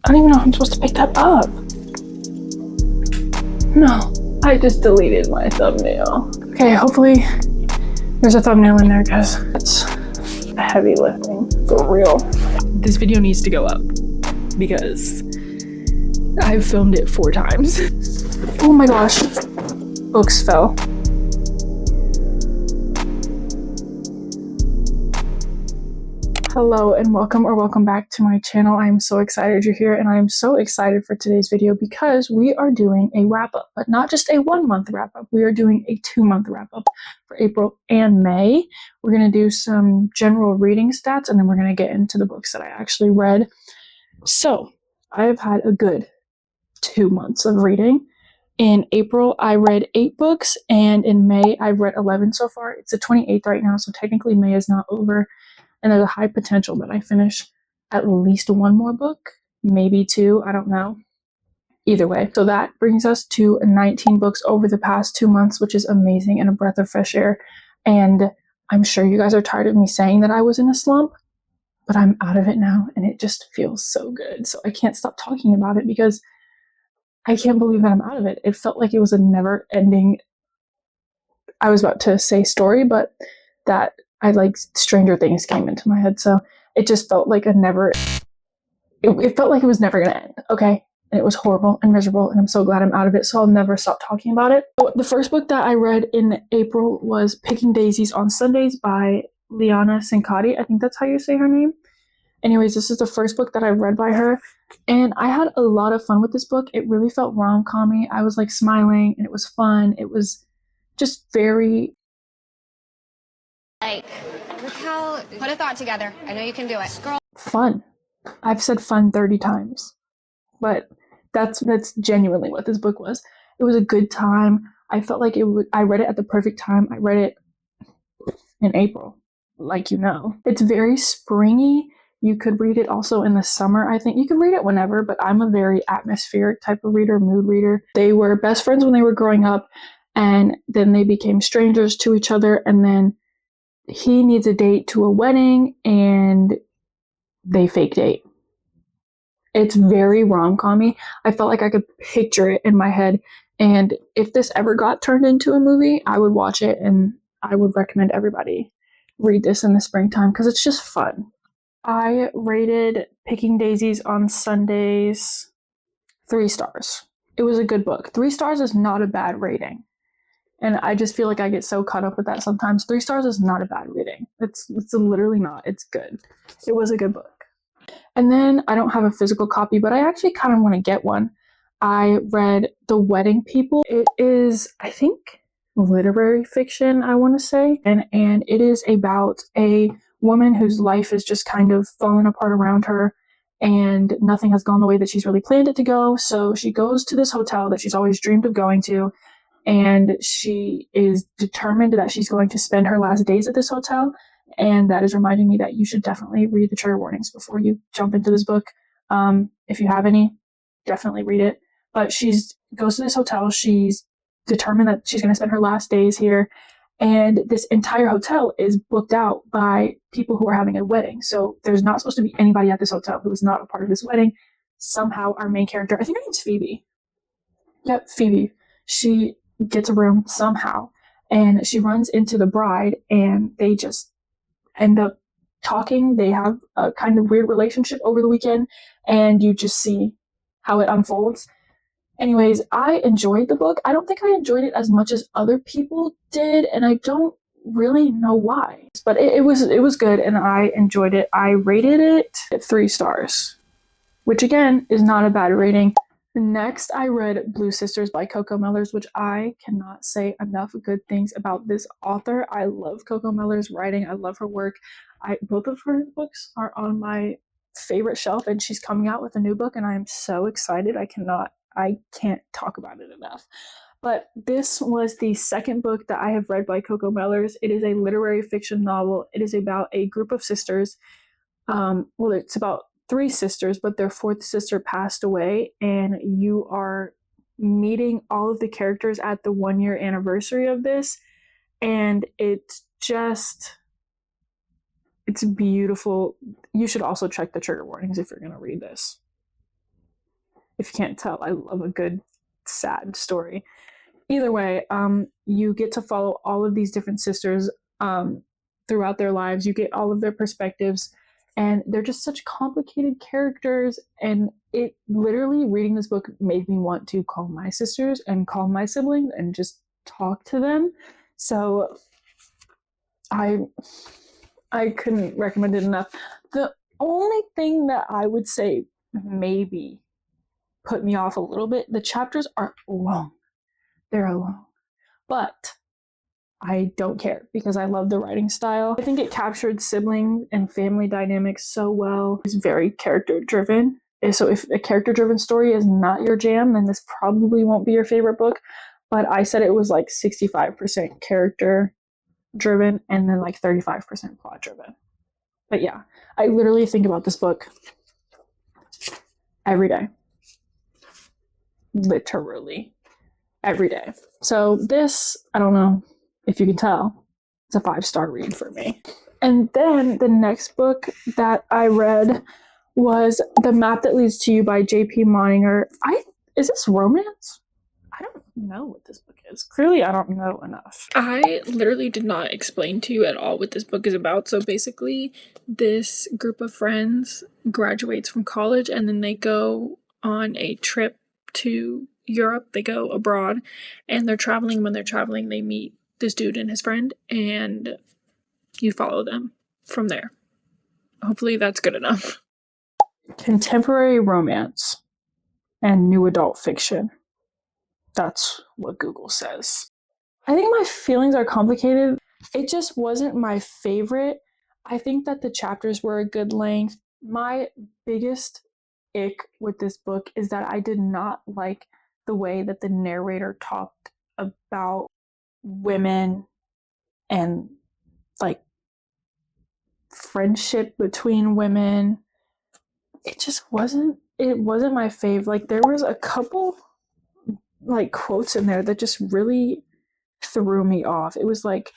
I don't even know how I'm supposed to pick that up. No, I just deleted my thumbnail. Okay, hopefully there's a thumbnail in there because it's heavy lifting for real. This video needs to go up because I've filmed it 4 times. Oh my gosh, books fell. Hello and welcome back to my channel. I am so excited you're here, and I am so excited for today's video because we are doing a wrap-up, but not just a 1-month wrap-up. We are doing a 2-month wrap-up for April and May. We're going to do some general reading stats, and then we're going to get into the books that I actually read. So I have had a good 2 months of reading. In April, I read 8 books, and in May, I've read 11 so far. It's the 28th right now, so technically May is not over. And there's a high potential that I finish at least 1 more book, maybe 2, I don't know. Either way. So that brings us to 19 books over the past 2 months, which is amazing and a breath of fresh air. And I'm sure you guys are tired of me saying that I was in a slump, but I'm out of it now and it just feels so good. So I can't stop talking about it because I can't believe that I'm out of it. It felt like it was a never ending, I was about to say story, but that Stranger Things came into my head, so it just felt like it felt like it was never gonna end, okay? And it was horrible and miserable, and I'm so glad I'm out of it, so I'll never stop talking about it. So the first book that I read in April was Picking Daisies on Sundays by Liana Cincotti. I think that's how you say her name. Anyways, this is the first book that I read by her, and I had a lot of fun with this book. It really felt rom-com-y. I was like smiling, and it was fun. It was just very... Raquel, put a thought together. I know you can do it. Girl. Fun. I've said fun 30 times, but that's genuinely what this book was. It was a good time. I felt like I read it at the perfect time. I read it in April, like you know. It's very springy. You could read it also in the summer. I think you could read it whenever, but I'm a very atmospheric type of reader, mood reader. They were best friends when they were growing up, and then they became strangers to each other, and then he needs a date to a wedding, and they fake date. It's very rom-com-y. I felt like I could picture it in my head, and if this ever got turned into a movie, I would watch it, and I would recommend everybody read this in the springtime because it's just fun. I rated Picking Daisies on Sundays 3 stars. It was a good book. 3 stars is not a bad rating. And I just feel like I get so caught up with that sometimes. 3 stars is not a bad rating. It's literally not. It's good. It was a good book. And then I don't have a physical copy, but I actually kind of want to get one. I read The Wedding People. It is, I think, literary fiction, I want to say. And it is about a woman whose life is just kind of falling apart around her, and nothing has gone the way that she's really planned it to go. So she goes to this hotel that she's always dreamed of going to, and she is determined that she's going to spend her last days at this hotel. And that is reminding me that you should definitely read the trigger warnings before you jump into this book. If you have any, definitely read it. But she goes to this hotel. She's determined that she's going to spend her last days here. And this entire hotel is booked out by people who are having a wedding. So there's not supposed to be anybody at this hotel who is not a part of this wedding. Somehow our main character, I think her name's Phoebe. Yep, Phoebe. She gets a room somehow, and she runs into the bride, and they just end up talking. They have a kind of weird relationship over the weekend, and you just see how it unfolds. Anyways, I enjoyed the book. I don't think I enjoyed it as much as other people did, and I don't really know why. But it was good, and I enjoyed it. I rated it 3 stars, which again is not a bad rating. Next, I read Blue Sisters by Coco Mellors, which I cannot say enough good things about this author. I love Coco Mellors' writing. I love her work. Both of her books are on my favorite shelf, and she's coming out with a new book, and I am so excited. I can't talk about it enough. But this was the second book that I have read by Coco Mellors. It is a literary fiction novel. It is about a group of sisters. It's about 3 sisters, but their 4th sister passed away, and you are meeting all of the characters at the 1-year anniversary of this, and it's beautiful. You should also check the trigger warnings if you're going to read this. If you can't tell, I love a good sad story. Either way, you get to follow all of these different sisters throughout their lives. You get all of their perspectives, and they're just such complicated characters. And it literally, reading this book made me want to call my sisters and call my siblings and just talk to them. So I couldn't recommend it enough. The only thing that I would say maybe put me off a little bit, the chapters are long. They're long. But I don't care because I love the writing style. I think it captured sibling and family dynamics so well. It's very character driven. So if a character driven story is not your jam, then this probably won't be your favorite book. But I said it was like 65% character driven and then like 35% plot driven. But yeah, I literally think about this book every day. Literally every day. So this, I don't know if you can tell, it's a 5-star read for me. And then the next book that I read was The Map That Leads to You by J.P. Moninger. Is this romance? I don't know what this book is. Clearly, I don't know enough. I literally did not explain to you at all what this book is about. So basically, this group of friends graduates from college and then they go on a trip to Europe. They go abroad and they're traveling. When they're traveling, they meet this dude and his friend, and you follow them from there. Hopefully, that's good enough. Contemporary romance and new adult fiction. That's what Google says. I think my feelings are complicated. It just wasn't my favorite. I think that the chapters were a good length. My biggest ick with this book is that I did not like the way that the narrator talked about women and like friendship between women. It wasn't my fave. Like there was a couple like quotes in there that just really threw me off. It was like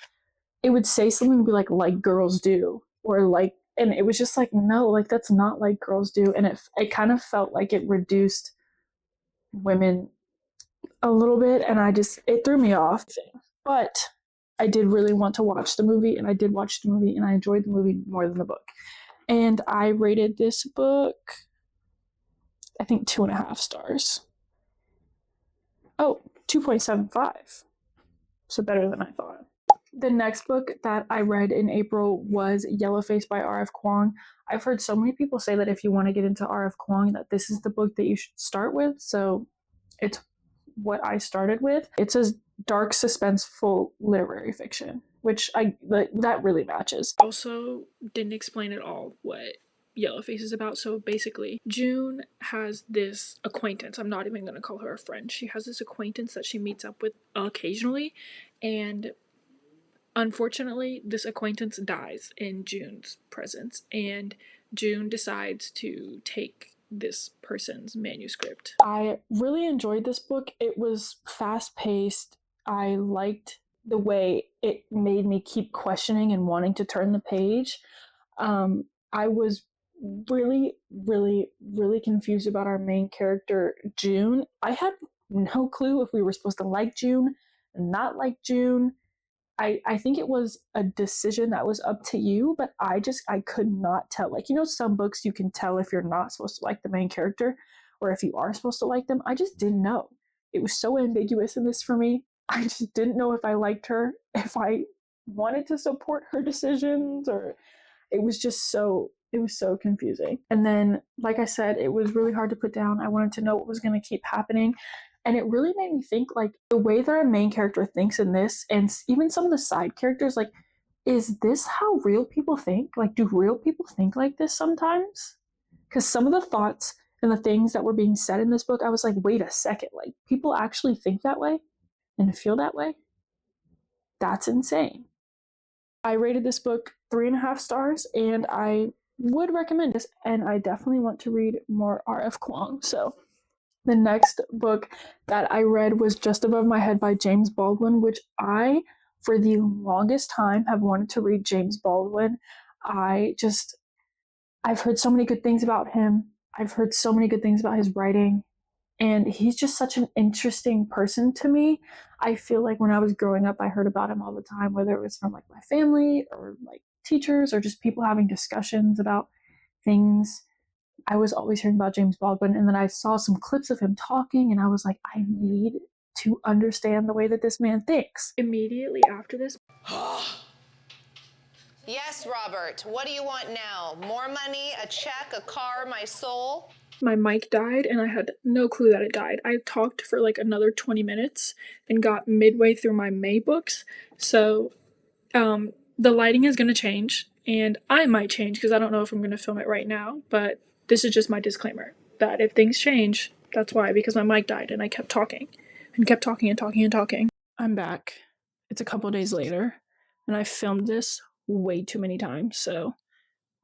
it would say something be like girls do, or like, and it was just like, no, like that's not like girls do. And it kind of felt like it reduced women a little bit, and it threw me off. But I did really want to watch the movie, and I did watch the movie, and I enjoyed the movie more than the book. And I rated this book, I think 2.5 stars. Oh, 2.75. So better than I thought. The next book that I read in April was Yellowface by R.F. Kuang. I've heard so many people say that if you want to get into R.F. Kuang, that this is the book that you should start with. So it's what I started with. It's a dark, suspenseful literary fiction, which that really matches. Also, didn't explain at all what Yellowface is about. So basically, June has this acquaintance. I'm not even going to call her a friend. She has this acquaintance that she meets up with occasionally, and unfortunately, this acquaintance dies in June's presence, and June decides to take this person's manuscript. I really enjoyed this book. It was fast paced. I liked the way it made me keep questioning and wanting to turn the page. I was really, really, really confused about our main character, June. I had no clue if we were supposed to like June, not like June. I think it was a decision that was up to you, but I could not tell. Like, some books you can tell if you're not supposed to like the main character or if you are supposed to like them. I just didn't know. It was so ambiguous in this for me. I just didn't know if I liked her, if I wanted to support her decisions, or it was so confusing. And then, like I said, it was really hard to put down. I wanted to know what was going to keep happening. And it really made me think, like, the way that our main character thinks in this, and even some of the side characters, like, is this how real people think? Like, do real people think like this sometimes? Because some of the thoughts and the things that were being said in this book, I was like, wait a second, like, people actually think that way and feel that way? That's insane. I rated this book 3.5 stars, and I would recommend this, and I definitely want to read more R.F. Kuang. So the next book that I read was Just Above My Head by James Baldwin, which I, for the longest time, have wanted to read James Baldwin. I've heard so many good things about him. I've heard so many good things about his writing. And he's just such an interesting person to me. I feel like when I was growing up, I heard about him all the time, whether it was from like my family or like teachers or just people having discussions about things. I was always hearing about James Baldwin, and then I saw some clips of him talking, and I was like, I need to understand the way that this man thinks. Immediately after this, Yes, Robert. What do you want now? More money, a check, a car, my soul? my mic died and I had no clue that it died. I talked for like another 20 minutes and got midway through my May books. So the lighting is going to change and I might change because I don't know if I'm going to film it right now, but this is just my disclaimer that if things change, that's why, because my mic died and I kept talking and kept talking and talking and talking. I'm back. It's a couple days later and I filmed this way too many times, so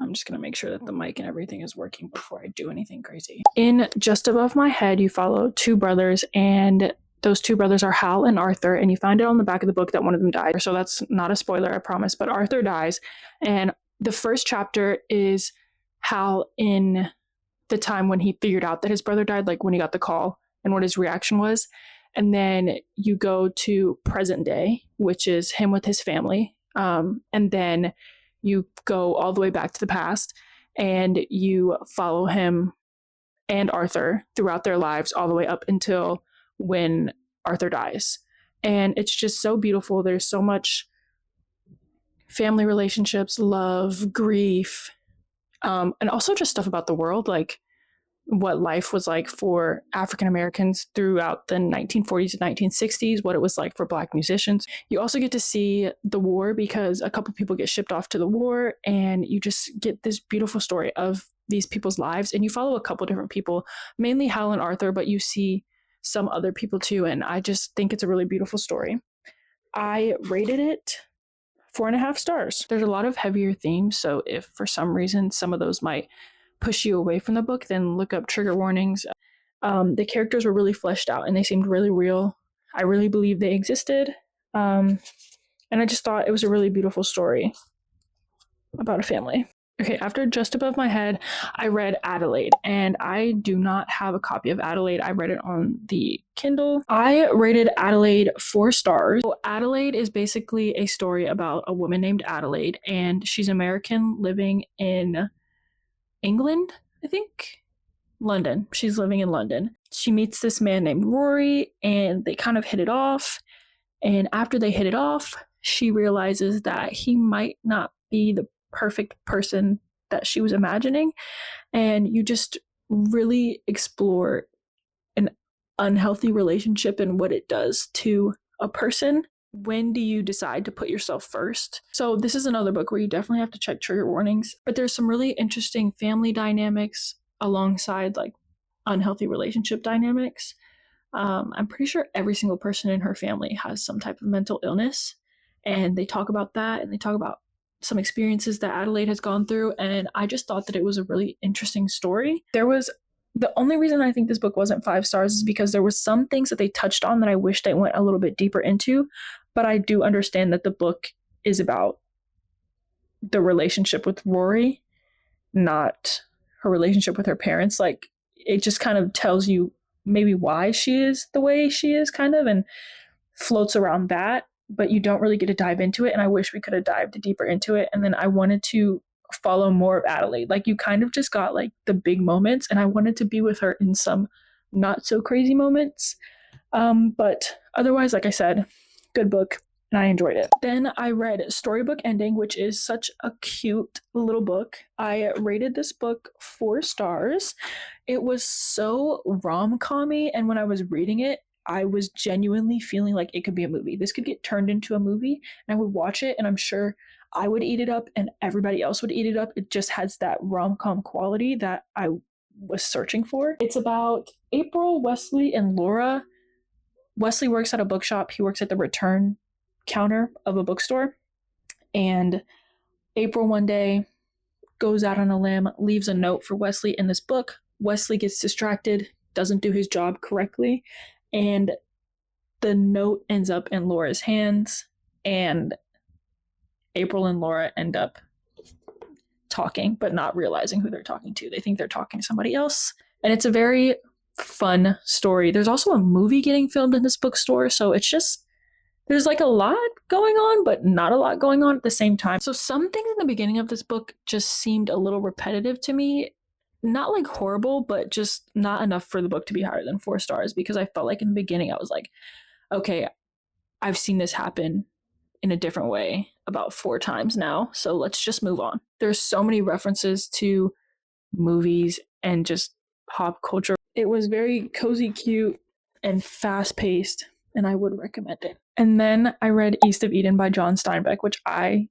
I'm just going to make sure that the mic and everything is working before I do anything crazy. In Just Above My Head, you follow two brothers, and those two brothers are Hal and Arthur, and you find out on the back of the book that one of them died. So that's not a spoiler, I promise, but Arthur dies. And the first chapter is Hal in the time when he figured out that his brother died, like when he got the call and what his reaction was. And then you go to present day, which is him with his family. And then you go all the way back to the past and you follow him and Arthur throughout their lives all the way up until when Arthur dies. And it's just so beautiful. There's so much family relationships, love, grief, and also just stuff about the world, like what life was like for African Americans throughout the 1940s and 1960s, what it was like for Black musicians. You also get to see the war because a couple people get shipped off to the war, and you just get this beautiful story of these people's lives. And you follow a couple different people, mainly Hal and Arthur, but you see some other people too. And I just think it's a really beautiful story. I rated it 4.5 stars. There's a lot of heavier themes, so if for some reason some of those might push you away from the book, then look up trigger warnings. The characters were really fleshed out and they seemed really real. I really believe they existed. And I just thought it was a really beautiful story about a family. Okay, after Just Above My Head, I read Adelaide, and I do not have a copy of Adelaide. I read it on the Kindle. I rated Adelaide 4 stars. So Adelaide is basically a story about a woman named Adelaide, and she's American living in England, I think. London. She's living in London. She meets this man named Rory, and they kind of hit it off. And after they hit it off, she realizes that he might not be the perfect person that she was imagining. And you just really explore an unhealthy relationship and what it does to a person. When do you decide to put yourself first? So this is another book where you definitely have to check trigger warnings, but there's some really interesting family dynamics alongside like unhealthy relationship dynamics. I'm pretty sure every single person in her family has some type of mental illness, and they talk about that, and they talk about some experiences that Adelaide has gone through, and I just thought that it was a really interesting story. The only reason I think this book wasn't 5 stars is because there were some things that they touched on that I wish they went a little bit deeper into, but I do understand that the book is about the relationship with Rory, not her relationship with her parents. Like, it just kind of tells you maybe why she is the way she is, kind of, and floats around that, but you don't really get to dive into it. And I wish we could have dived deeper into it. And then I wanted to follow more of Adelaide. Like, you kind of just got like the big moments, and I wanted to be with her in some not so crazy moments. But otherwise, like I said, good book, and I enjoyed it. Then I read Storybook Ending, which is such a cute little book. I rated this book 4 stars. It was so rom-com-y, and when I was reading it, I was genuinely feeling like it could be a movie. This could get turned into a movie, and I would watch it, and I'm sure I would eat it up, and everybody else would eat it up. It just has that rom-com quality that I was searching for. It's about April, Wesley, and Laura. Wesley works at a bookshop. He works at the return counter of a bookstore. And April one day goes out on a limb, leaves a note for Wesley in this book. Wesley gets distracted, doesn't do his job correctly, and the note ends up in Laura's hands, and April and Laura end up talking, but not realizing who they're talking to. They think they're talking to somebody else. And it's a very fun story. There's also a movie getting filmed in this bookstore, so it's just there's like a lot going on, but not a lot going on at the same time. So some things in the beginning of this book just seemed a little repetitive to me. Not like horrible, but just not enough for the book to be higher than 4 stars, because I felt like in the beginning I was like, okay, I've seen this happen in a different way about 4 times now, so let's just move on. There's so many references to movies and just pop culture. It was very cozy, cute, and fast paced, and I would recommend it. And then I read East of Eden by John Steinbeck, which I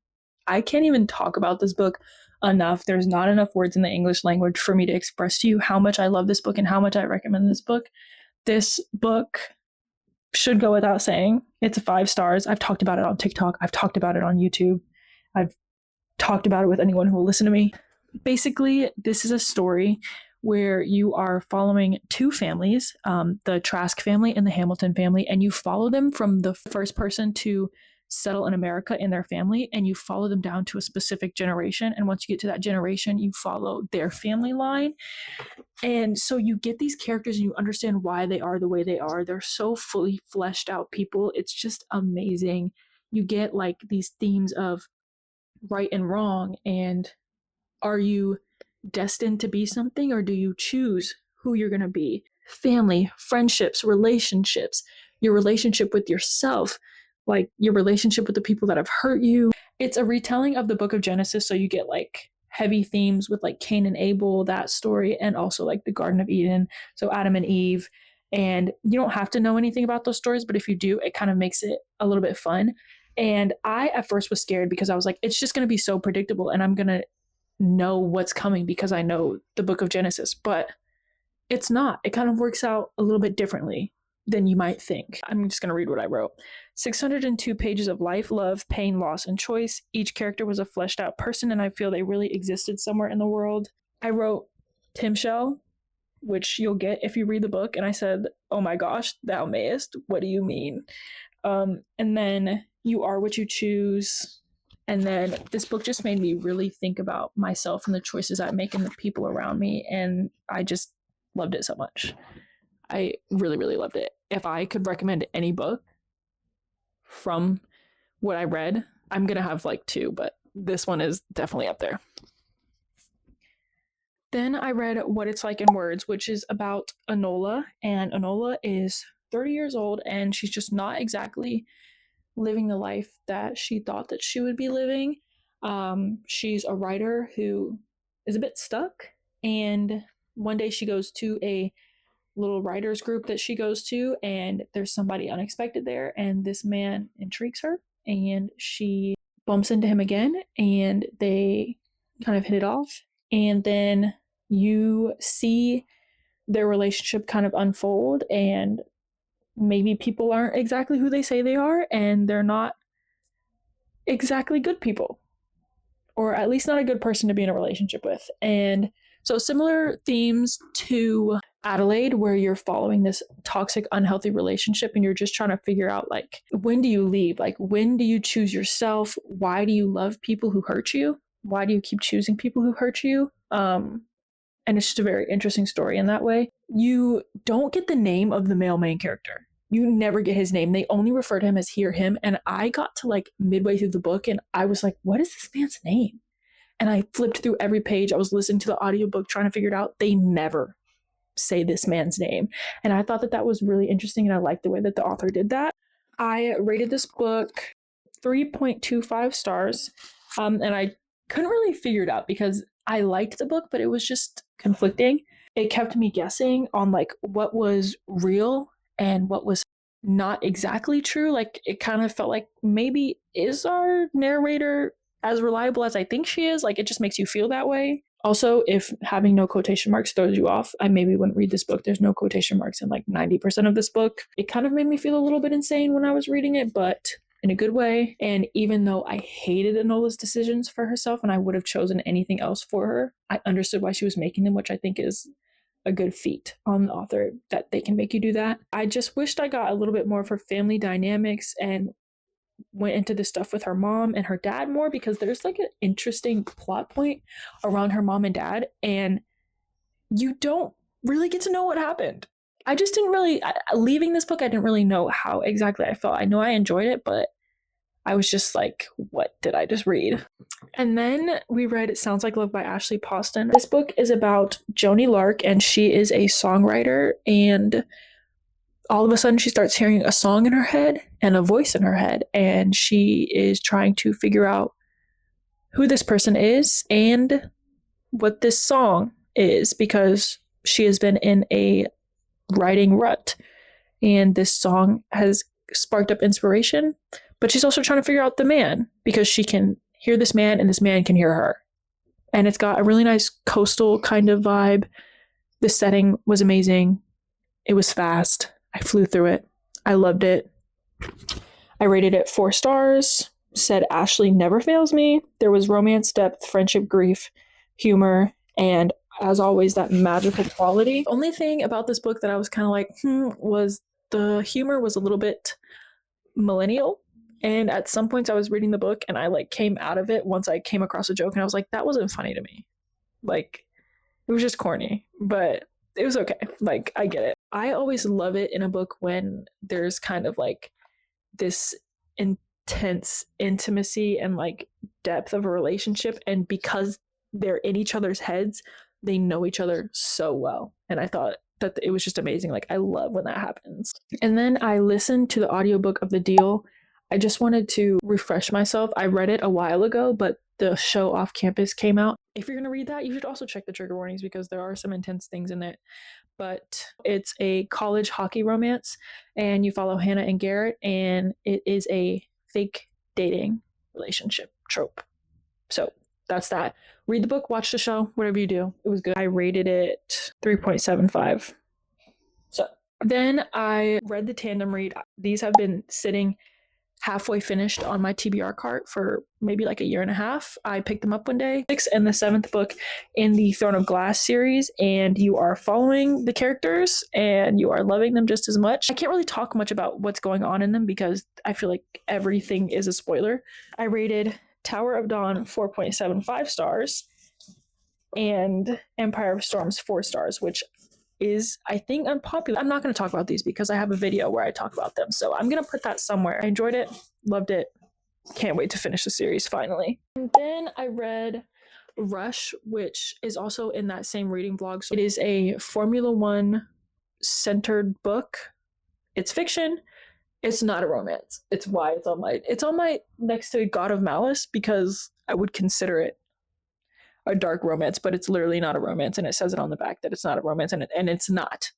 can't even talk about this book enough. There's not enough words in the English language for me to express to you how much I love this book and how much I recommend this book. This book should go without saying. It's 5 stars. I've talked about it on TikTok. I've talked about it on YouTube. I've talked about it with anyone who will listen to me. Basically, this is a story where you are following 2 families, the Trask family and the Hamilton family, and you follow them from the first person to settle in America in their family, and you follow them down to a specific generation. And once you get to that generation, you follow their family line. And so you get these characters and you understand why they are the way they are. They're so fully fleshed out people. It's just amazing. You get like these themes of right and wrong, and are you destined to be something, or do you choose who you're going to be? Family, friendships, relationships, your relationship with yourself, like your relationship with the people that have hurt you. It's a retelling of the book of Genesis, so you get like heavy themes with like Cain and Abel, that story, and also like the Garden of Eden, so Adam and Eve. And you don't have to know anything about those stories, but if you do, it kind of makes it a little bit fun. And I at first was scared because I was like, it's just going to be so predictable and I'm going to know what's coming because I know the book of Genesis, but it's not. It kind of works out a little bit differently than you might think. I'm just going to read what I wrote. 602 pages of life, love, pain, loss, and choice. Each character was a fleshed out person, and I feel they really existed somewhere in the world. I wrote Tim Shell, which you'll get if you read the book, and I said, oh my gosh, thou mayest. What do you mean? And then you are what you choose. And then this book just made me really think about myself and the choices I make and the people around me. And I just loved it so much. I really, really loved it. If I could recommend any book from what I read, I'm going to have like 2, but this one is definitely up there. Then I read What It's Like in Words, which is about Enola. And Enola is 30 years old and she's just not exactly living the life that she thought that she would be living. She's a writer who is a bit stuck, and one day she goes to a little writers group that she goes to, and there's somebody unexpected there, and this man intrigues her, and she bumps into him again, and they kind of hit it off, and then you see their relationship kind of unfold, and maybe people aren't exactly who they say they are, and they're not exactly good people, or at least not a good person to be in a relationship with. And so similar themes to Adelaide, where you're following this toxic, unhealthy relationship and you're just trying to figure out, like, when do you leave? Like, when do you choose yourself? Why do you love people who hurt you? Why do you keep choosing people who hurt you? And it's just a very interesting story in that way. You don't get the name of the male main character. You never get his name. They only refer to him as he or him. And I got to like midway through the book and I was like, what is this man's name? And I flipped through every page. I was listening to the audiobook trying to figure it out. They never say this man's name. And I thought that that was really interesting. And I liked the way that the author did that. I rated this book 3.25 stars. And I couldn't really figure it out because I liked the book, but it was just conflicting. It kept me guessing on like what was real and what was not exactly true. Like it kind of felt like maybe is our narrator as reliable as I think she is? Like it just makes you feel that way. Also, if having no quotation marks throws you off, I maybe wouldn't read this book. There's no quotation marks in like 90% of this book. It kind of made me feel a little bit insane when I was reading it, but in a good way. And even though I hated Enola's decisions for herself and I would have chosen anything else for her, I understood why she was making them, which I think is a good feat on the author that they can make you do that. I just wished I got a little bit more of her family dynamics and went into the stuff with her mom and her dad more, because there's like an interesting plot point around her mom and dad and you don't really get to know what happened. I just didn't really, leaving this book, I didn't really know how exactly I felt. I know I enjoyed it, but I was just like, what did I just read? And then we read It Sounds Like Love by Ashley Poston. This book is about Joni Lark, and she is a songwriter, and all of a sudden she starts hearing a song in her head and a voice in her head, and she is trying to figure out who this person is and what this song is, because she has been in a writing rut, and this song has sparked up inspiration, but she's also trying to figure out the man, because she can hear this man and this man can hear her. And it's got a really nice coastal kind of vibe. The setting was amazing. It was fast. I flew through it. I loved it. I rated it 4 stars. Said Ashley never fails me. There was romance, depth, friendship, grief, humor, and as always, that magical quality. The only thing about this book that I was kind of like, was the humor was a little bit millennial. And at some points I was reading the book and I like came out of it once I came across a joke and I was like, that wasn't funny to me. Like, it was just corny, but it was okay. Like, I get it. I always love it in a book when there's kind of like this intense intimacy and like depth of a relationship. And because they're in each other's heads, they know each other so well. And I thought that it was just amazing. Like, I love when that happens. And then I listened to the audiobook of The Deal. I just wanted to refresh myself. I read it a while ago, but the show Off Campus came out. If you're going to read that, you should also check the trigger warnings because there are some intense things in it. But it's a college hockey romance, and you follow Hannah and Garrett, and it is a fake dating relationship trope. So that's that. Read the book, watch the show, whatever you do. It was good. I rated it 3.75. So then I read the tandem read. These have been sitting halfway finished on my TBR cart for maybe like a year and a half. I picked them up one day. 6th and the 7th book in the Throne of Glass series, and you are following the characters and you are loving them just as much. I can't really talk much about what's going on in them because I feel like everything is a spoiler. I rated Tower of Dawn 4.75 stars and Empire of Storms 4 stars, which is, I think, unpopular. I'm not going to talk about these because I have a video where I talk about them. So I'm going to put that somewhere. I enjoyed it, loved it. Can't wait to finish the series finally. And then I read Rush, which is also in that same reading vlog. So it is a Formula One centered book. It's fiction. It's not a romance. It's why it's on my next to God of Malice, because I would consider it a dark romance, but it's literally not a romance, and it says it on the back that it's not a romance, and it's not.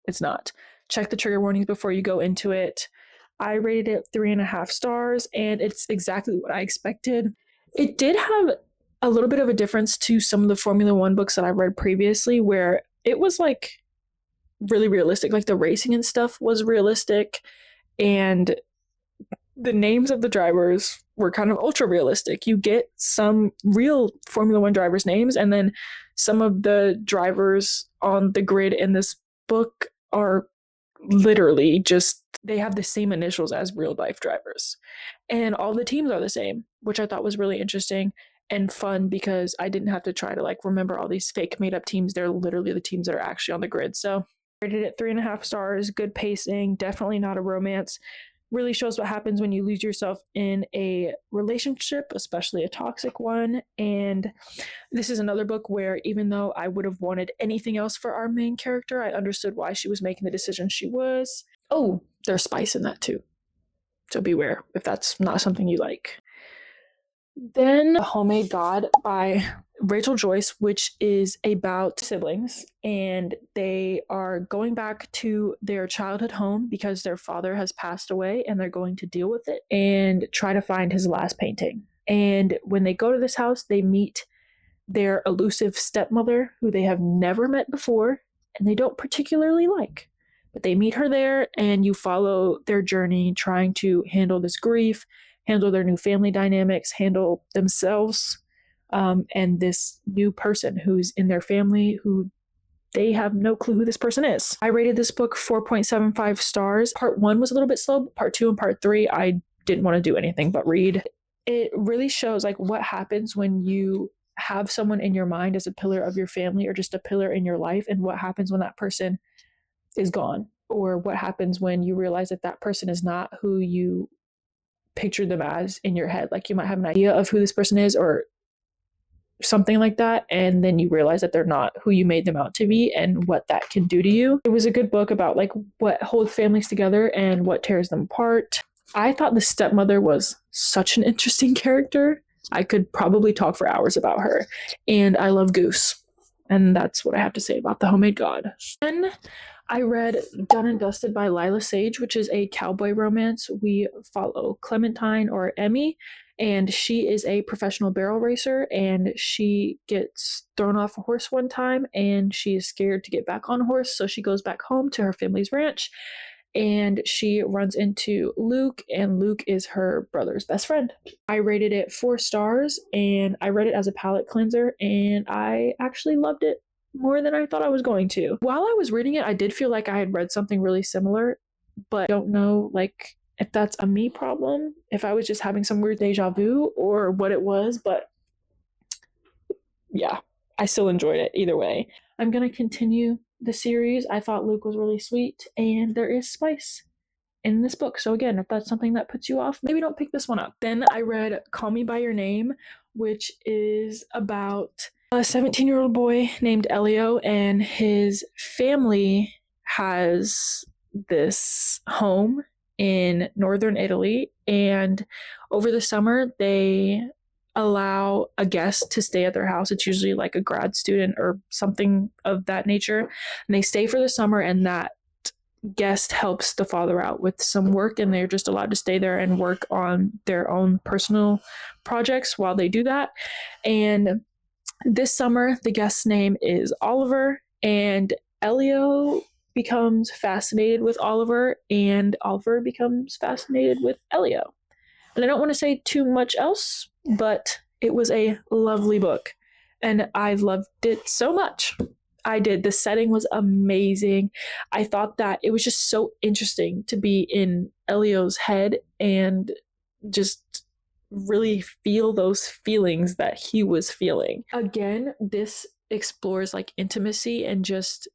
It's not. Check the trigger warnings before you go into it. I rated it 3.5 stars, and it's exactly what I expected. It did have a little bit of a difference to some of the Formula One books that I read previously, where it was like really realistic. Like the racing and stuff was realistic, and the names of the drivers were kind of ultra realistic. You get some real Formula One drivers' names, and then some of the drivers on the grid in this book are literally just, they have the same initials as real life drivers. And all the teams are the same, which I thought was really interesting and fun because I didn't have to try to like remember all these fake made up teams. They're literally the teams that are actually on the grid. So I rated it 3.5 stars, good pacing, definitely not a romance. Really shows what happens when you lose yourself in a relationship, especially a toxic one. And this is another book where even though I would have wanted anything else for our main character, I understood why she was making the decision she was. Oh, there's spice in that too. So beware if that's not something you like. Then A Homemade God by Rachel Joyce, which is about siblings, and they are going back to their childhood home because their father has passed away, and they're going to deal with it and try to find his last painting. And when they go to this house, they meet their elusive stepmother, who they have never met before, and they don't particularly like. But they meet her there, and you follow their journey trying to handle this grief, handle their new family dynamics, handle themselves, and this new person who's in their family who they have no clue who this person is. I rated this book 4.75 stars. Part 1 was a little bit slow, but part 2 and part 3, I didn't want to do anything but read. It really shows like what happens when you have someone in your mind as a pillar of your family or just a pillar in your life, and what happens when that person is gone, or what happens when you realize that that person is not who you picture them as in your head. Like you might have an idea of who this person is or something like that, and then you realize that they're not who you made them out to be and what that can do to you. It was a good book about like what holds families together and what tears them apart. I thought the stepmother was such an interesting character. I could probably talk for hours about her. And I love Goose. And that's what I have to say about The Homemade God. Then I read Done and Dusted by Lila Sage, which is a cowboy romance. We follow Clementine, or Emmy, and she is a professional barrel racer, and she gets thrown off a horse one time and she is scared to get back on a horse, so she goes back home to her family's ranch and she runs into Luke, and Luke is her brother's best friend. I rated it 4 stars, and I read it as a palate cleanser, and I actually loved it more than I thought I was going to. While I was reading it, I did feel like I had read something really similar, but I don't know like if that's a me problem, if I was just having some weird deja vu or what it was, but yeah, I still enjoyed it either way. I'm going to continue the series. I thought Luke was really sweet, and there is spice in this book. So again, if that's something that puts you off, maybe don't pick this one up. Then I read Call Me By Your Name, which is about a 17-year-old boy named Elio, and his family has this home in northern Italy, and over the summer they allow a guest to stay at their house. It's usually like a grad student or something of that nature, and they stay for the summer, and that guest helps the father out with some work, and they're just allowed to stay there and work on their own personal projects while they do that. And this summer the guest's name is Oliver, and Elio becomes fascinated with Oliver, and Oliver becomes fascinated with Elio. And I don't want to say too much else, but it was a lovely book, and I loved it so much. I did. The setting was amazing. I thought that it was just so interesting to be in Elio's head and just really feel those feelings that he was feeling. Again, this explores like intimacy and just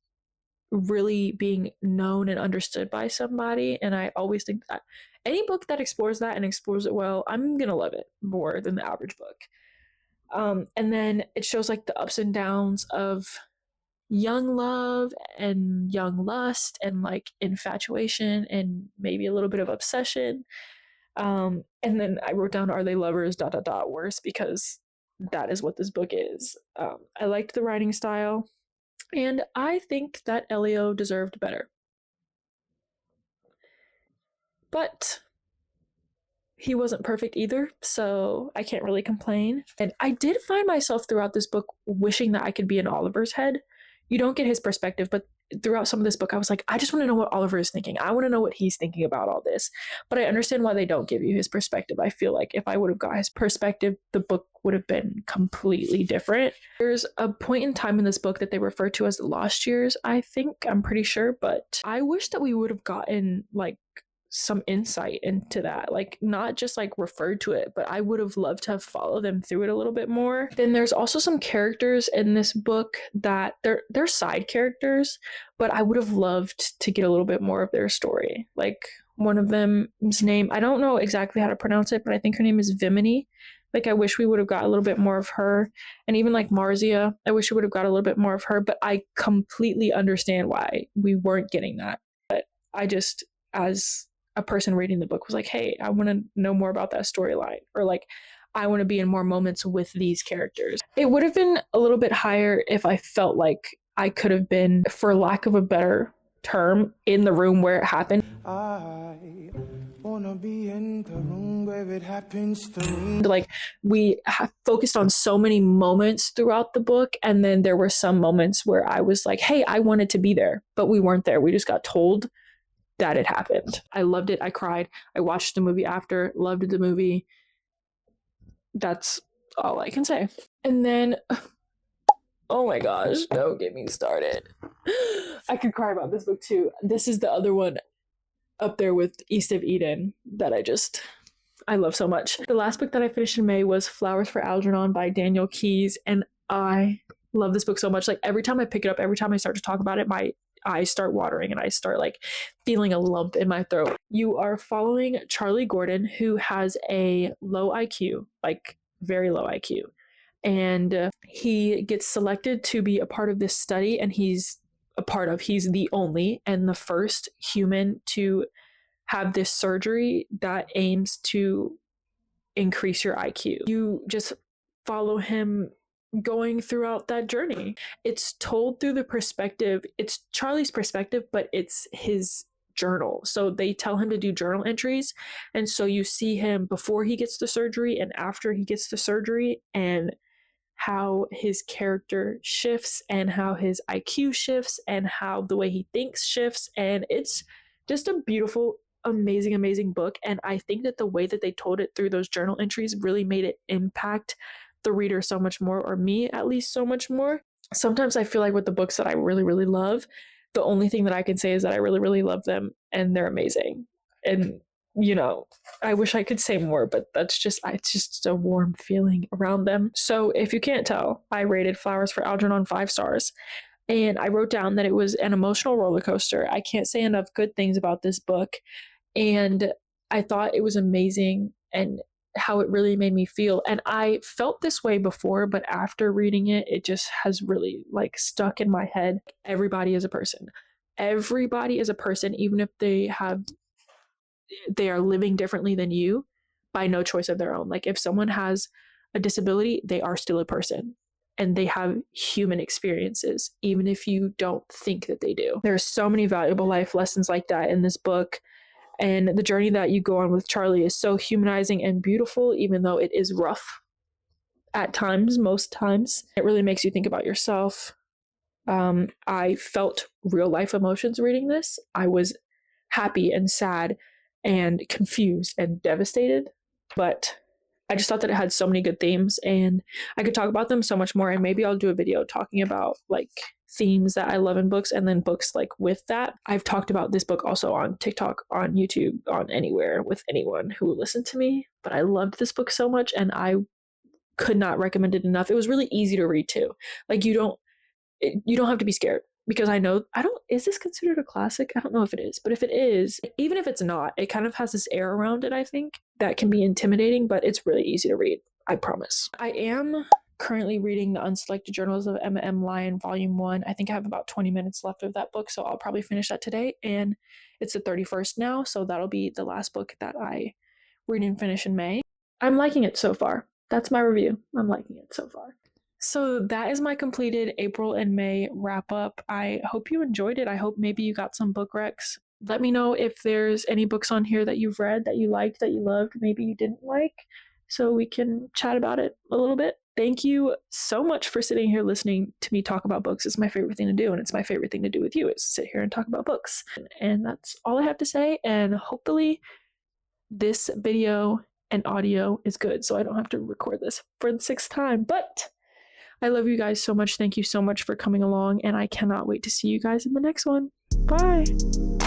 really being known and understood by somebody. And I always think that any book that explores that and explores it well, I'm gonna love it more than the average book. And then it shows like the ups and downs of young love and young lust and like infatuation and maybe a little bit of obsession. And then I wrote down, are they lovers, dot, dot, dot, worse, because that is what this book is. I liked the writing style, and I think that Elio deserved better. But he wasn't perfect either, so I can't really complain. And I did find myself throughout this book wishing that I could be in Oliver's head. You don't get his perspective, but throughout some of this book, I was like, I just want to know what Oliver is thinking. I want to know what he's thinking about all this. But I understand why they don't give you his perspective. I feel like if I would have got his perspective, the book would have been completely different. There's a point in time in this book that they refer to as the lost years, I think. I'm pretty sure. But I wish that we would have gotten like some insight into that, like not just like referred to it, but I would have loved to have followed them through it a little bit more. Then there's also some characters in this book that they're side characters, but I would have loved to get a little bit more of their story. Like one of them's name, I don't know exactly how to pronounce it, but I think her name is Vimini. Like I wish we would have got a little bit more of her. And even like Marzia, I wish we would have got a little bit more of her, but I completely understand why we weren't getting that. But I just, as a person reading the book, was like, hey, I want to know more about that storyline, or like I want to be in more moments with these characters. It would have been a little bit higher if I felt like I could have been, for lack of a better term, in the room where it happened. I wanna be in the room where it happens to me. Like we focused on so many moments throughout the book, and then there were some moments where I was like, hey, I wanted to be there, but we weren't there. We just got told that it happened. I loved it. I cried. I watched the movie after, loved the movie. That's all I can say. And then, oh my gosh, don't get me started. I could cry about this book too. This is the other one up there with East of Eden that I love so much. The last book that I finished in May was Flowers for Algernon by Daniel Keyes, and I love this book so much. Like every time I pick it up, every time I start to talk about it, my eyes start watering and I start like feeling a lump in my throat. You are following Charlie Gordon, who has a low IQ, like very low IQ. And he gets selected to be a part of this study, and he's the only and the first human to have this surgery that aims to increase your IQ. You just follow him going throughout that journey. It's told through the perspective, it's Charlie's perspective, but it's his journal. So they tell him to do journal entries. And so you see him before he gets the surgery and after he gets the surgery, and how his character shifts and how his IQ shifts and how the way he thinks shifts. And it's just a beautiful, amazing book. And I think that the way that they told it through those journal entries really made it impact the reader so much more, or me at least so much more. Sometimes I feel like with the books that I really love, the only thing that I can say is that I really love them and they're amazing. And I wish I could say more, but it's just a warm feeling around them. So if you can't tell, I rated Flowers for Algernon 5 stars. And I wrote down that it was an emotional roller coaster. I can't say enough good things about this book. And I thought it was amazing and how it really made me feel. And I felt this way before, but after reading it, it just has really like stuck in my head. Everybody is a person. Everybody is a person, even if they are living differently than you by no choice of their own. Like if someone has a disability, they are still a person and they have human experiences, even if you don't think that they do. There's so many valuable life lessons like that in this book. And the journey that you go on with Charlie is so humanizing and beautiful, even though it is rough at times, most times. It really makes you think about yourself. I felt real life emotions reading this. I was happy and sad and confused and devastated, but I just thought that it had so many good themes and I could talk about them so much more. And maybe I'll do a video talking about like themes that I love in books, and then books like with that. I've talked about this book also on TikTok, on YouTube, on anywhere with anyone who will listen to me, but I loved this book so much and I could not recommend it enough. It was really easy to read too. Like you don't have to be scared, because is this considered a classic? I don't know if it is, but if it is, even if it's not, it kind of has this air around it, I think, that can be intimidating, but it's really easy to read. I promise. I am currently reading The Unselected Journals of Emma M. Lyon, Volume 1. I think I have about 20 minutes left of that book, so I'll probably finish that today. And it's the 31st now, so that'll be the last book that I read and finish in May. I'm liking it so far. That's my review. I'm liking it so far. So that is my completed April and May wrap up. I hope you enjoyed it. I hope maybe you got some book recs. Let me know if there's any books on here that you've read, that you liked, that you loved, maybe you didn't like, so we can chat about it a little bit. Thank you so much for sitting here listening to me talk about books. It's my favorite thing to do, and it's my favorite thing to do with you is sit here and talk about books. And that's all I have to say, and hopefully this video and audio is good, so I don't have to record this for the 6th time. But I love you guys so much. Thank you so much for coming along, and I cannot wait to see you guys in the next one. Bye!